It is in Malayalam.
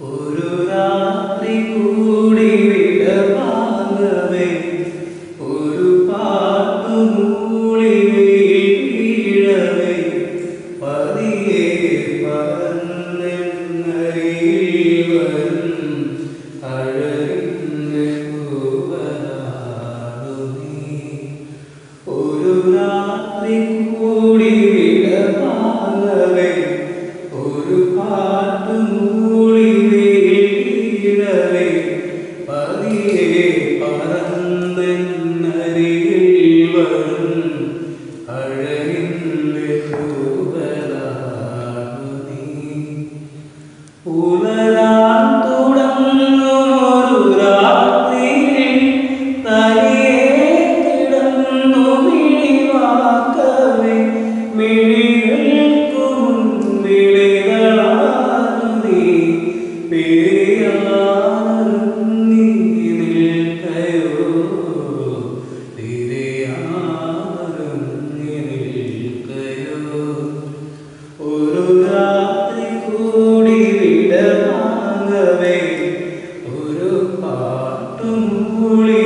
ഒരു രാത്രി കൂടി വിടവാങ്ങവേ ഒരു പാട്ടുമൂളി വീഴവേ പതിയെ പറന്നരികിൽ വരും അഴകിൻ്റെ പൂവനാടു നീ. ഒരു രാത്രി കൂടി വിടവാങ്ങവേ ഒരു പാട്ടുമൂളി വീഴവേ പതിയെ പറന്നരികിൽ വരും അഴകിൻ്റെ പൂവനാടു നീ. പുലരാൻ തുടങ്ങുമൊരു രാത്രിയിൽ തനിയെ കിടന്നു മിഴിവാക്കവേ മിഴികൾക്കു മുൻപിളികളാണു നീ. പിരിയാനൊരുങ്ങി നിൽക്കയോ തിരയാനൊരുങ്ങി നിൽക്കയോ. ഒരു രാത്രി കൂടി വിടവാങ്ങവേ ഒരു പാട്ടുമൂളി